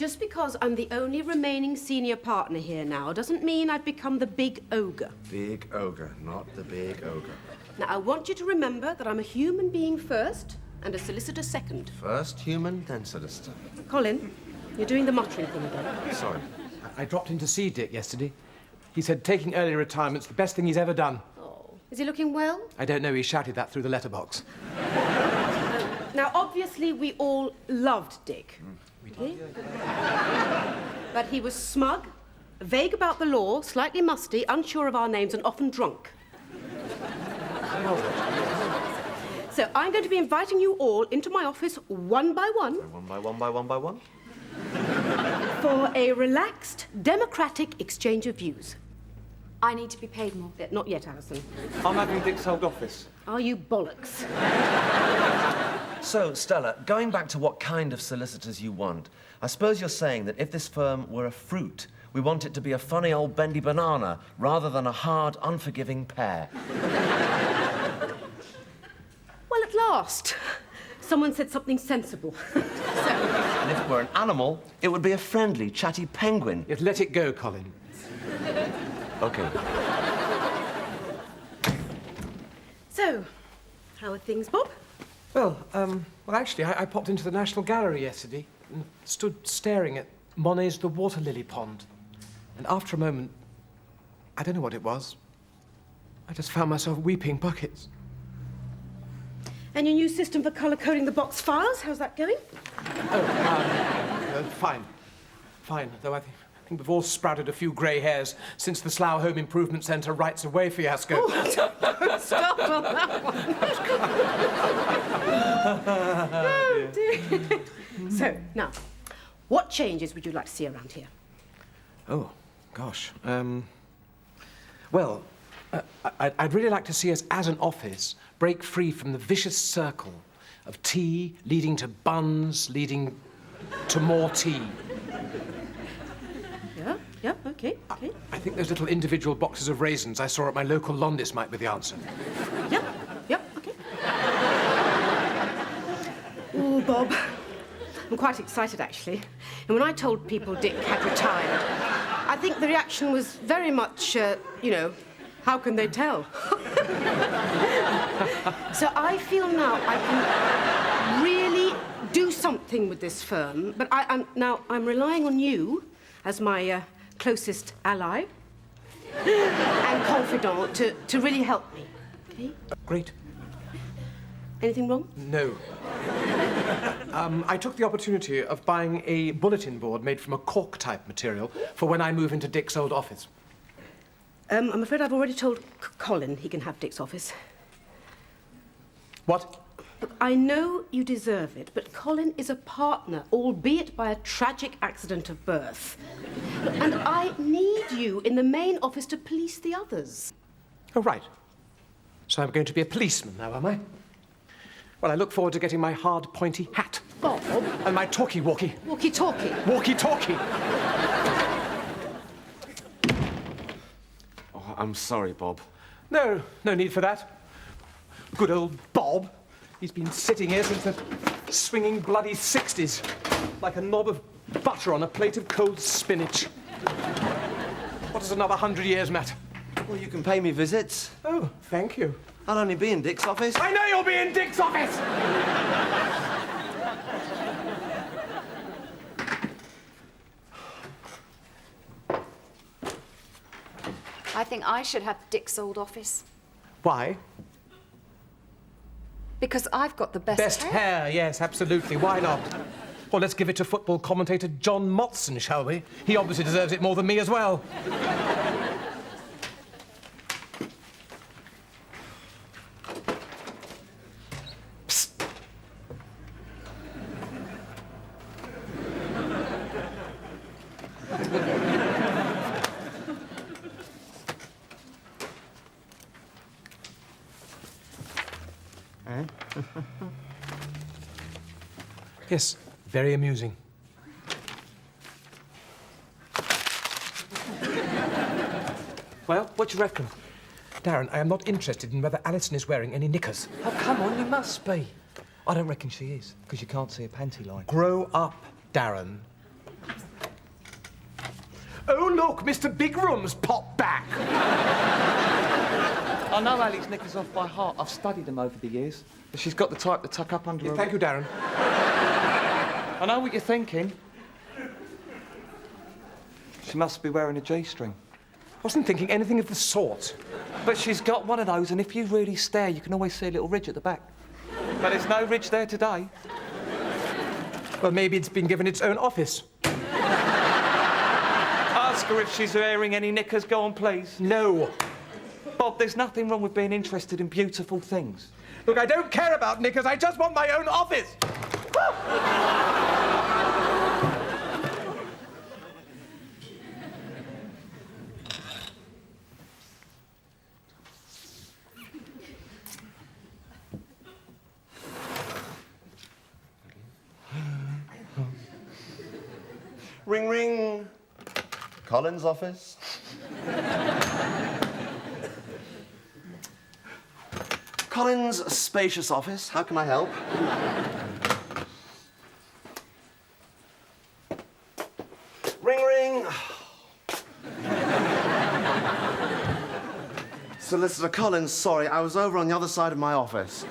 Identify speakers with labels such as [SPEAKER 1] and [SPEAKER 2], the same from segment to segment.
[SPEAKER 1] just because I'm the only remaining senior partner here now doesn't mean I've become the big ogre.
[SPEAKER 2] Big ogre, not the big ogre.
[SPEAKER 1] Now, I want you to remember that I'm a human being first and a solicitor second.
[SPEAKER 2] First human, then solicitor.
[SPEAKER 1] Colin, you're doing the muttering thing again.
[SPEAKER 2] Sorry.
[SPEAKER 3] I dropped in to see Dick yesterday. He said taking early retirement's the best thing he's ever done.
[SPEAKER 1] Oh, is he looking well?
[SPEAKER 3] I don't know, he shouted that through the letterbox.
[SPEAKER 1] Now, obviously, we all loved Dick.
[SPEAKER 3] We did.
[SPEAKER 1] But he was smug, vague about the law, slightly musty, unsure of our names, and often drunk. So I'm going to be inviting you all into my office one by one.
[SPEAKER 2] One by one?
[SPEAKER 1] For a relaxed, democratic exchange of views.
[SPEAKER 4] I need to be paid more.
[SPEAKER 1] Not yet, Alison.
[SPEAKER 3] I'm having Dick's old office.
[SPEAKER 1] Are you bollocks?
[SPEAKER 2] So, Stella, going back to what kind of solicitors you want, I suppose you're saying that if this firm were a fruit, we want it to be a funny old bendy banana rather than a hard, unforgiving pear.
[SPEAKER 1] Well, at last. Someone said something sensible.
[SPEAKER 2] And if it were an animal, it would be a friendly, chatty penguin.
[SPEAKER 3] Yes, let it go, Colin.
[SPEAKER 2] OK.
[SPEAKER 1] So, how are things, Bob?
[SPEAKER 3] Well, actually, I popped into the National Gallery yesterday and stood staring at Monet's The Water Lily Pond. And after a moment, I don't know what it was, I just found myself weeping buckets.
[SPEAKER 1] And your new system for colour-coding the box files, how's that going?
[SPEAKER 3] Oh, fine. Fine, though I think we've all sprouted a few grey hairs since the Slough Home Improvement Centre rights of way fiasco.
[SPEAKER 1] Oh, don't stop on that one. Oh, dear. So, now, what changes would you like to see around here?
[SPEAKER 3] Oh, gosh. Well, I'd really like to see us, as an office, break free from the vicious circle of tea leading to buns, leading to more tea.
[SPEAKER 1] Yeah, okay.
[SPEAKER 3] I think those little individual boxes of raisins I saw at my local Londis might be the answer.
[SPEAKER 1] Yep, okay. Oh, Bob, I'm quite excited, actually. And when I told people Dick had retired, I think the reaction was very much, how can they tell? So I feel now I can really do something with this firm, but I'm relying on you as my closest ally and confidant to really help me, okay?
[SPEAKER 3] Great.
[SPEAKER 1] Anything wrong?
[SPEAKER 3] No. I took the opportunity of buying a bulletin board made from a cork-type material for when I move into Dick's old office.
[SPEAKER 1] I'm afraid I've already told Colin he can have Dick's office.
[SPEAKER 3] What?
[SPEAKER 1] Look, I know you deserve it, but Colin is a partner, albeit by a tragic accident of birth. Look, and I need you in the main office to police the others.
[SPEAKER 3] Oh, right. So I'm going to be a policeman now, am I? Well, I look forward to getting my hard, pointy hat.
[SPEAKER 1] Bob.
[SPEAKER 3] And my talkie-walkie.
[SPEAKER 1] Walkie-talkie.
[SPEAKER 3] Walkie-talkie.
[SPEAKER 2] Oh, I'm sorry, Bob.
[SPEAKER 3] No need for that. Good old Bob. He's been sitting here since the swinging bloody 60s, like a knob of butter on a plate of cold spinach. What does another 100 years matter?
[SPEAKER 2] Well, you can pay me visits.
[SPEAKER 3] Oh, thank you.
[SPEAKER 2] I'll only be in Dick's office.
[SPEAKER 3] I know you'll be in Dick's office!
[SPEAKER 4] I think I should have Dick's old office.
[SPEAKER 3] Why?
[SPEAKER 4] Because I've got the best
[SPEAKER 3] Best
[SPEAKER 4] hair.
[SPEAKER 3] hair, yes, absolutely. Why not? Well, let's give it to football commentator John Motson, shall we? He obviously deserves it more than me as well. Psst. Yes, very amusing. Well, what do you reckon? Darren, I am not interested in whether Alison is wearing any knickers.
[SPEAKER 5] Oh, come on, you must be. I don't reckon she is, because you can't see a panty line.
[SPEAKER 3] Grow up, Darren. Oh, look, Mr. Big Room's popped back.
[SPEAKER 5] I know Ali's knickers off by heart. I've studied them over the years. She's got the type to tuck up under her...
[SPEAKER 3] Thank you, Darren.
[SPEAKER 5] I know what you're thinking. She must be wearing a G-string.
[SPEAKER 3] Wasn't thinking anything of the sort.
[SPEAKER 5] But she's got one of those, and if you really stare, you can always see a little ridge at the back. But there's no ridge there today.
[SPEAKER 3] Well, maybe it's been given its own office.
[SPEAKER 5] Ask her if she's wearing any knickers. Go on, please.
[SPEAKER 3] No.
[SPEAKER 5] Bob, there's nothing wrong with being interested in beautiful things.
[SPEAKER 3] Look, I don't care about knickers. I just want my own office.
[SPEAKER 2] Ring, ring. Colin's office. Colin's spacious office. How can I help? Ring, ring. Solicitor Collins, sorry, I was over on the other side of my office.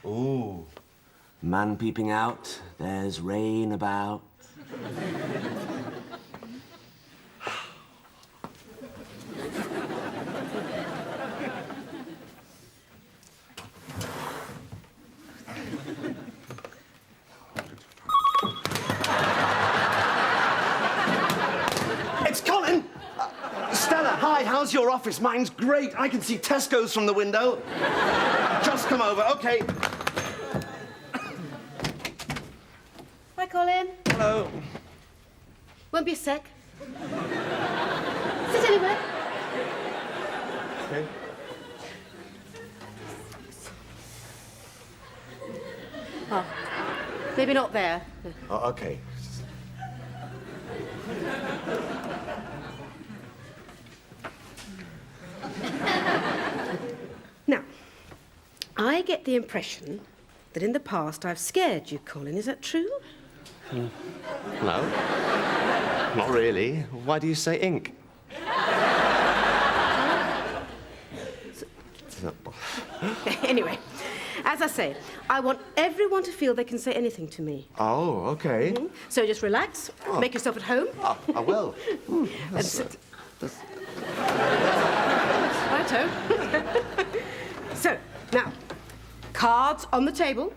[SPEAKER 2] Ooh, man peeping out, there's rain about. It's Colin! Stella, hi, how's your office? Mine's great. I can see Tesco's from the window. Just come over, okay.
[SPEAKER 1] Hi, Colin.
[SPEAKER 2] Hello.
[SPEAKER 1] Won't be a sec. Sit anywhere.
[SPEAKER 2] Okay.
[SPEAKER 1] Oh, maybe not there. No.
[SPEAKER 2] Oh, okay.
[SPEAKER 1] Now, I get the impression that in the past I've scared you, Colin. Is that true?
[SPEAKER 2] No. Not really. Why do you say ink?
[SPEAKER 1] Anyway, as I say, I want everyone to feel they can say anything to me.
[SPEAKER 2] Oh, okay.
[SPEAKER 1] So just relax, make yourself at home.
[SPEAKER 2] Oh, I will.
[SPEAKER 1] And sit. Righto. So, now, cards on the table.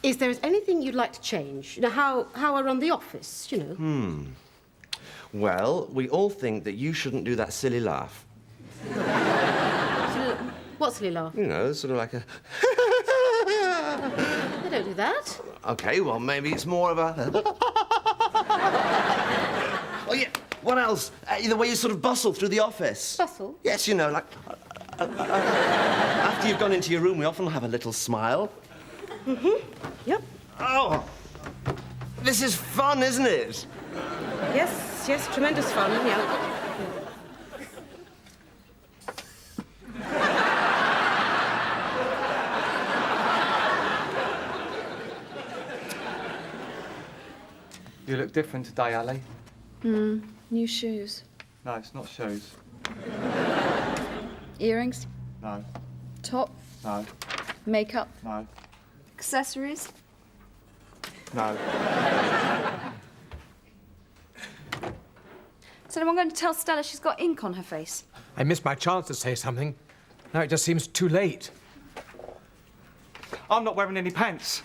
[SPEAKER 1] Is there anything you'd like to change? You know, how I run the office, you know?
[SPEAKER 2] Well, we all think that you shouldn't do that silly laugh.
[SPEAKER 1] What silly laugh?
[SPEAKER 2] You know, sort of like a...
[SPEAKER 1] I don't do that.
[SPEAKER 2] Okay, well, maybe it's more of a... Oh, yeah. What else? The way you sort of bustle through the office.
[SPEAKER 1] Bustle?
[SPEAKER 2] Yes, you know, like... After you've gone into your room, we often have a little smile.
[SPEAKER 1] Yep.
[SPEAKER 2] Oh! This is fun, isn't it?
[SPEAKER 1] Yes, tremendous fun, yeah.
[SPEAKER 5] You look different today, Ali.
[SPEAKER 4] New shoes.
[SPEAKER 5] No, it's not shoes.
[SPEAKER 4] Earrings.
[SPEAKER 5] No,
[SPEAKER 4] Top.
[SPEAKER 5] no,
[SPEAKER 4] Makeup.
[SPEAKER 5] no,
[SPEAKER 4] Accessories.
[SPEAKER 5] no.
[SPEAKER 4] Is anyone going to tell Stella she's got ink on her face?
[SPEAKER 3] I missed my chance to say something. Now it just seems too late.
[SPEAKER 5] I'm not wearing any pants.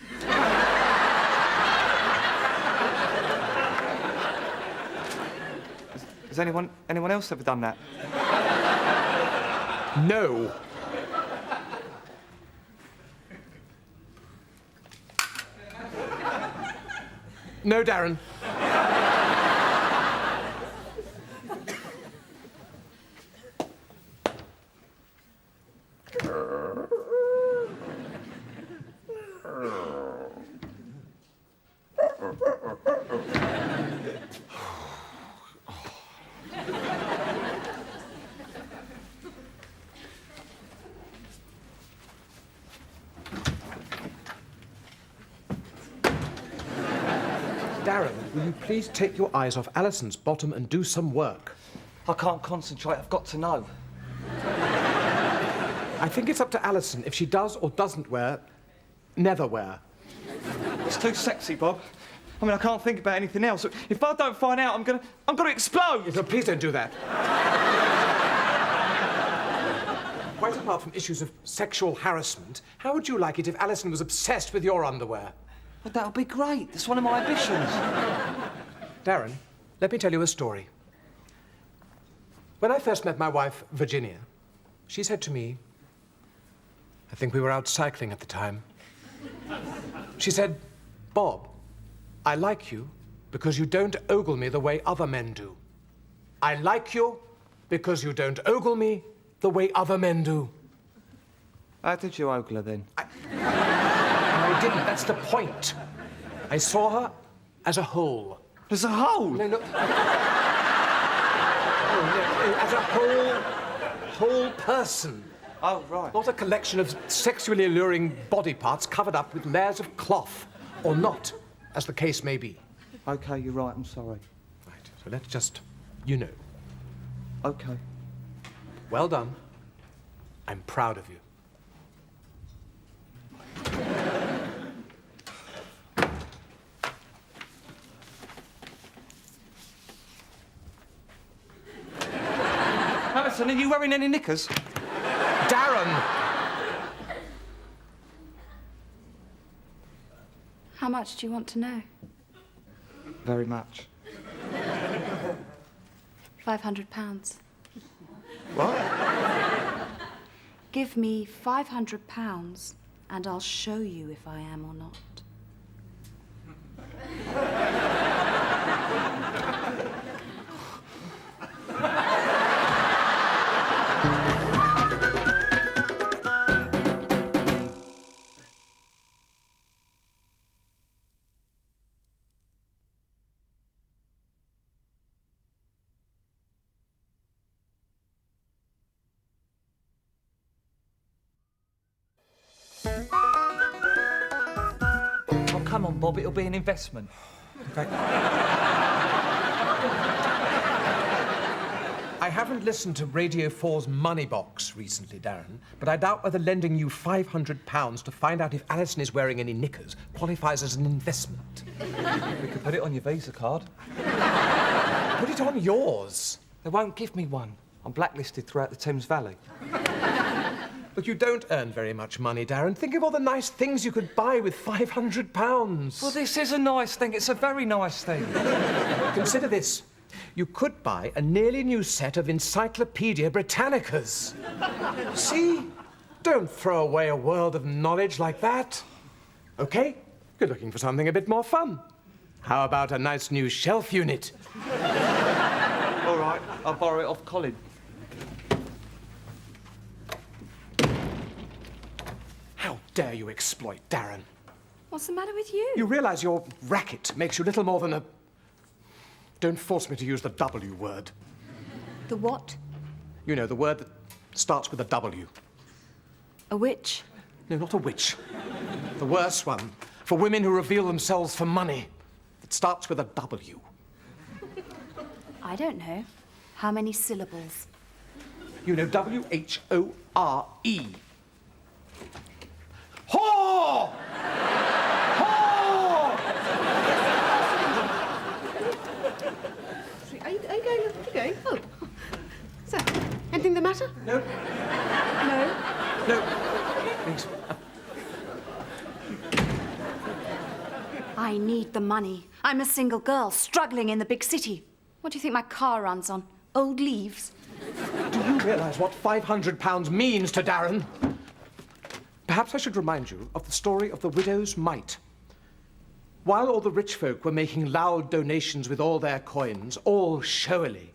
[SPEAKER 5] Has anyone else ever done that?
[SPEAKER 3] No. No, Darren. Darren, will you please take your eyes off Alison's bottom and do some work?
[SPEAKER 5] I can't concentrate. I've got to know.
[SPEAKER 3] I think it's up to Alison if she does or doesn't wear netherwear.
[SPEAKER 5] It's too sexy, Bob. I mean, I can't think about anything else. If I don't find out, I'm gonna explode.
[SPEAKER 3] No, please don't do that. Quite apart from issues of sexual harassment, how would you like it if Alison was obsessed with your underwear?
[SPEAKER 5] But that would be great. That's one of my ambitions.
[SPEAKER 3] Darren, let me tell you a story. When I first met my wife, Virginia, she said to me, I think we were out cycling at the time. She said, Bob, I like you because you don't ogle me the way other men do. I like you because you don't ogle me the way other men do.
[SPEAKER 5] How did you ogle her then?
[SPEAKER 3] I didn't. That's the point. I saw her as a whole.
[SPEAKER 5] There's a hole.
[SPEAKER 3] No. As a whole person.
[SPEAKER 5] Oh, right.
[SPEAKER 3] Not a collection of sexually alluring body parts covered up with layers of cloth. Or not, as the case may be.
[SPEAKER 5] OK, you're right. I'm sorry.
[SPEAKER 3] Right, so let's just, you know.
[SPEAKER 5] OK.
[SPEAKER 3] Well done. I'm proud of you.
[SPEAKER 5] Alison, are you wearing any knickers?
[SPEAKER 3] Darren!
[SPEAKER 4] How much do you want to know?
[SPEAKER 5] Very much.
[SPEAKER 4] £500.
[SPEAKER 5] What?
[SPEAKER 4] Give me £500 and I'll show you if I am or not.
[SPEAKER 5] Oh, come on, Bob. It'll be an investment.
[SPEAKER 3] I haven't listened to Radio 4's Money Box recently, Darren, but I doubt whether lending you £500 to find out if Alison is wearing any knickers qualifies as an investment.
[SPEAKER 5] We could put it on your Visa card.
[SPEAKER 3] Put it on yours.
[SPEAKER 5] They won't give me one. I'm blacklisted throughout the Thames Valley.
[SPEAKER 3] But you don't earn very much money, Darren. Think of all the nice things you could buy with £500.
[SPEAKER 5] Well, this is a nice thing. It's a very nice thing.
[SPEAKER 3] Consider this. You could buy a nearly new set of Encyclopedia Britannicas. See? Don't throw away a world of knowledge like that. OK? You're looking for something a bit more fun. How about a nice new shelf unit?
[SPEAKER 5] All right, I'll borrow it off Colin.
[SPEAKER 3] How dare you exploit Darren?
[SPEAKER 4] What's the matter with you?
[SPEAKER 3] You realise your racket makes you little more than a... Don't force me to use the W word.
[SPEAKER 4] The what?
[SPEAKER 3] You know, the word that starts with a W.
[SPEAKER 4] A witch?
[SPEAKER 3] No, not a witch. The worse one, for women who reveal themselves for money. It starts with a W.
[SPEAKER 4] I don't know. How many syllables?
[SPEAKER 3] You know, W-H-O-R-E. Whore! Whore!
[SPEAKER 1] Are you going? Oh. So, anything the matter?
[SPEAKER 3] No.
[SPEAKER 1] No.
[SPEAKER 3] No. Please.
[SPEAKER 4] I need the money. I'm a single girl struggling in the big city. What do you think my car runs on? Old leaves?
[SPEAKER 3] Do you realise what £500 means to Darren? Perhaps I should remind you of the story of the widow's mite. While all the rich folk were making loud donations with all their coins, all showily,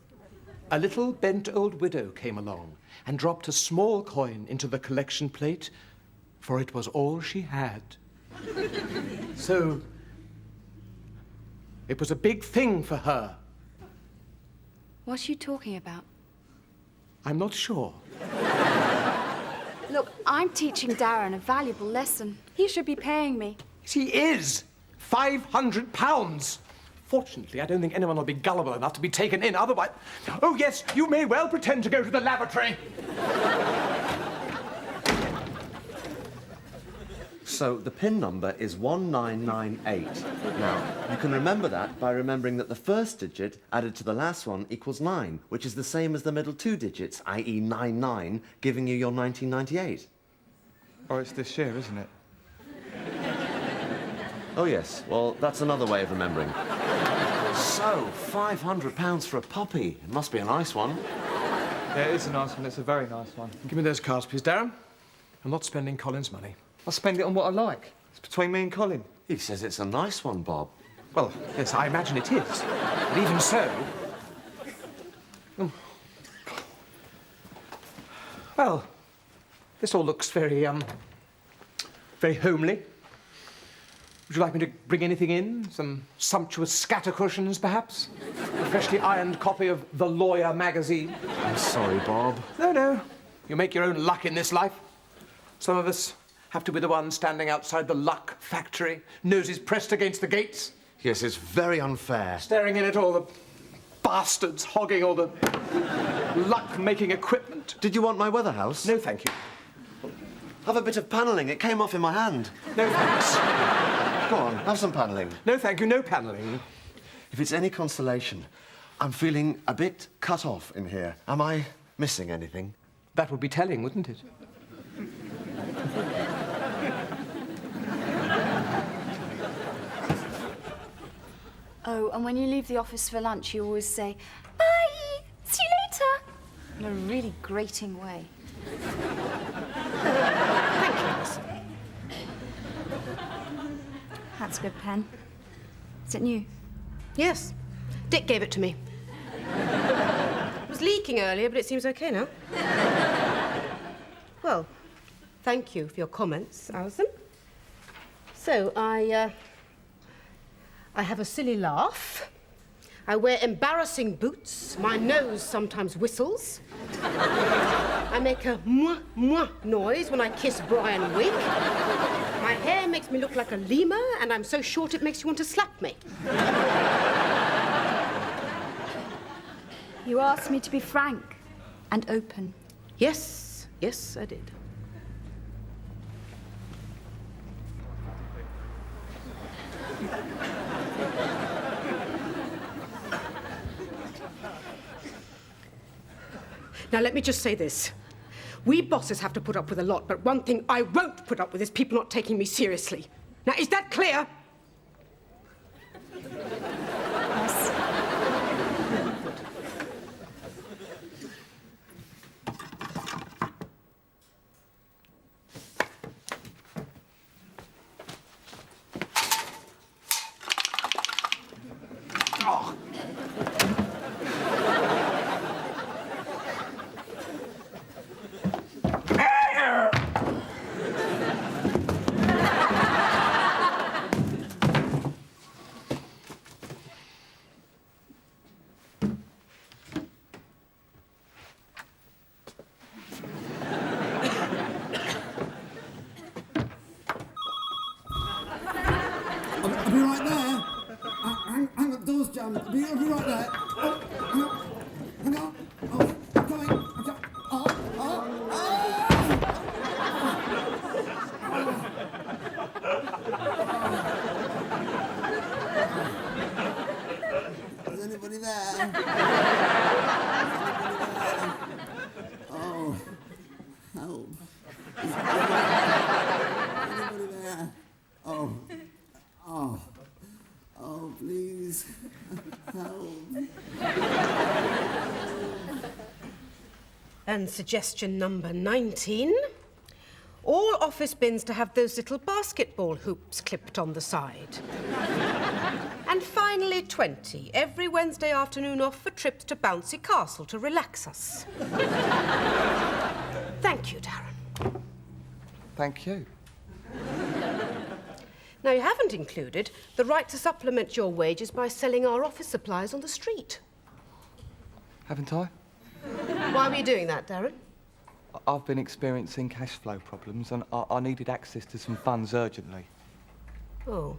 [SPEAKER 3] a little bent old widow came along and dropped a small coin into the collection plate, for it was all she had. So, it was a big thing for her.
[SPEAKER 4] What are you talking about?
[SPEAKER 3] I'm not sure.
[SPEAKER 4] Look, I'm teaching Darren a valuable lesson. He should be paying me.
[SPEAKER 3] He is £500. Fortunately, I don't think anyone will be gullible enough to be taken in, otherwise... Oh, yes, you may well pretend to go to the lavatory.
[SPEAKER 2] So the PIN number is 1998. Now, you can remember that by remembering that the first digit added to the last one equals 9, which is the same as the middle two digits, i.e. 99, giving you your 1998.
[SPEAKER 5] Oh, it's this year, isn't it?
[SPEAKER 2] Oh, yes. Well, that's another way of remembering. So, £500 for a puppy. It must be a nice one.
[SPEAKER 5] Yeah, it is a nice one. It's a very nice one.
[SPEAKER 3] Give me those cards, please, Darren. I'm not spending Colin's money.
[SPEAKER 5] I'll spend it on what I like. It's between me and Colin.
[SPEAKER 2] He says it's a nice one, Bob.
[SPEAKER 3] Well, yes, I imagine it is. But even so... Well, this all looks very, very homely. Would you like me to bring anything in? Some sumptuous scatter cushions, perhaps? A freshly ironed copy of The Lawyer magazine?
[SPEAKER 2] I'm sorry, Bob.
[SPEAKER 3] No, no. You make your own luck in this life. Some of us have to be the ones standing outside the luck factory, noses pressed against the gates.
[SPEAKER 2] Yes, it's very unfair.
[SPEAKER 3] Staring in at all the bastards hogging all the luck-making equipment.
[SPEAKER 2] Did you want my weather house?
[SPEAKER 3] No, thank you.
[SPEAKER 2] Have a bit of panelling. It came off in my hand.
[SPEAKER 3] No, thanks.
[SPEAKER 2] Go on, have some panelling.
[SPEAKER 3] No, thank you. No panelling.
[SPEAKER 2] If it's any consolation, I'm feeling a bit cut off in here. Am I missing anything?
[SPEAKER 3] That would be telling, wouldn't it?
[SPEAKER 4] Oh, and when you leave the office for lunch, you always say, "Bye! See you later!" In a really grating way.
[SPEAKER 1] Thank you, Alison.
[SPEAKER 4] That's a good pen. Is it new?
[SPEAKER 1] Yes. Dick gave it to me. It was leaking earlier, but it seems OK now. Well, thank you for your comments, Alison. So, I have a silly laugh. I wear embarrassing boots. My nose sometimes whistles. I make a mwah, mwah noise when I kiss Brian Wig. My hair makes me look like a lemur, and I'm so short it makes you want to slap me.
[SPEAKER 4] You asked me to be frank and open.
[SPEAKER 1] Yes, yes, I did. Now, let me just say this. We bosses have to put up with a lot, but one thing I won't put up with is people not taking me seriously. Now, is that clear?
[SPEAKER 4] Yes.
[SPEAKER 3] Oh.
[SPEAKER 6] I'll be right there. Hang on, door's jammed. I'll be right there. Oh, hang on. Oh, I'm coming. Is anybody there? Oh, help. Is anybody there? Oh. Oh, please. Help.
[SPEAKER 1] And suggestion number 19. All office bins to have those little basketball hoops clipped on the side. And finally, 20. Every Wednesday afternoon off for trips to Bouncy Castle to relax us. Thank you, Darren.
[SPEAKER 5] Thank you.
[SPEAKER 1] Now, you haven't included the right to supplement your wages by selling our office supplies on the street.
[SPEAKER 5] Haven't I?
[SPEAKER 1] Why were you doing that, Darren?
[SPEAKER 5] I've been experiencing cash flow problems and I needed access to some funds urgently.
[SPEAKER 1] Oh.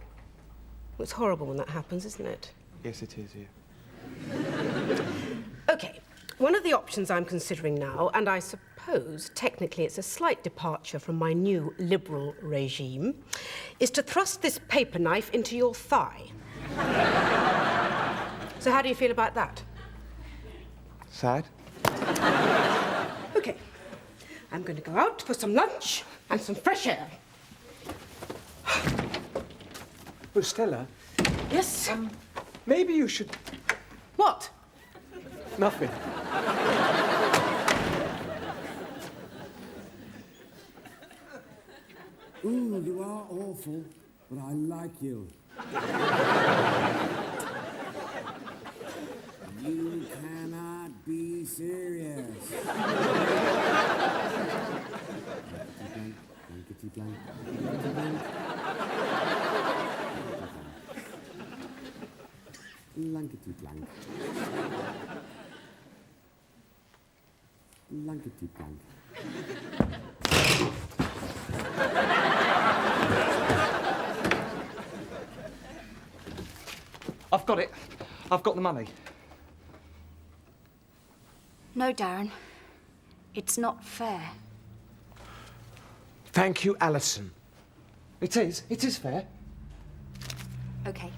[SPEAKER 1] Well, it's horrible when that happens, isn't it?
[SPEAKER 3] Yes, it is, yeah.
[SPEAKER 1] OK, one of the options I'm considering now, and I suppose technically it's a slight departure from my new liberal regime, is to thrust this paper knife into your thigh. So how do you feel about that?
[SPEAKER 3] Sad?
[SPEAKER 1] OK, I'm going to go out for some lunch and some fresh air.
[SPEAKER 3] Oh, Stella,
[SPEAKER 1] Yes?
[SPEAKER 3] maybe you should...
[SPEAKER 1] What?
[SPEAKER 3] Nothing.
[SPEAKER 6] Ooh, you are awful, but I like you. You cannot be serious. Blankety blank, blankety blank. Blankety blank. Blankety blank.
[SPEAKER 5] I've got it. I've got the money.
[SPEAKER 4] No, Darren. It's not fair.
[SPEAKER 3] Thank you, Alison. It is fair.
[SPEAKER 4] OK.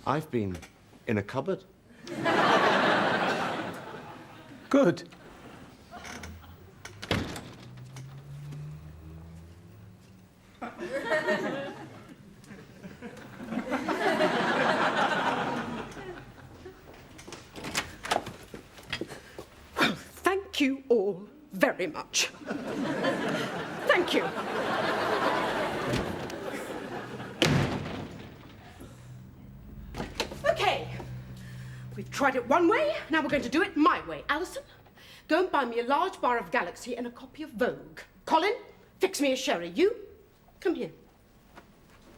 [SPEAKER 2] I've been in a cupboard.
[SPEAKER 3] Good.
[SPEAKER 1] Thank you all very much. Thank you. OK. We've tried it one way, now we're going to do it my way. Alison, go and buy me a large bar of Galaxy and a copy of Vogue. Colin, fix me a sherry. You, come here.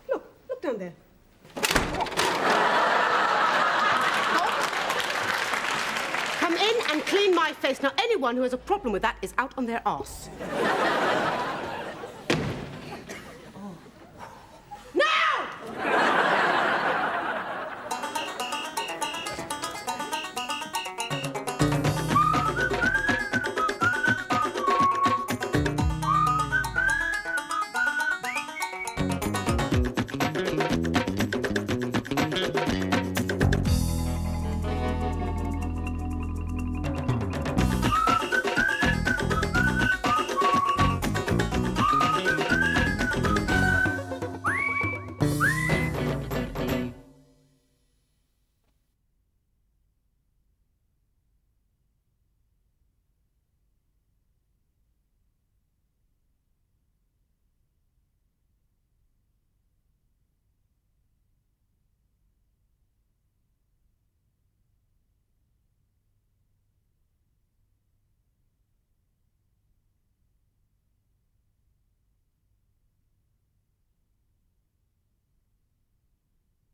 [SPEAKER 1] Look down there. Come in and clean my face. Now, anyone who has a problem with that is out on their arse.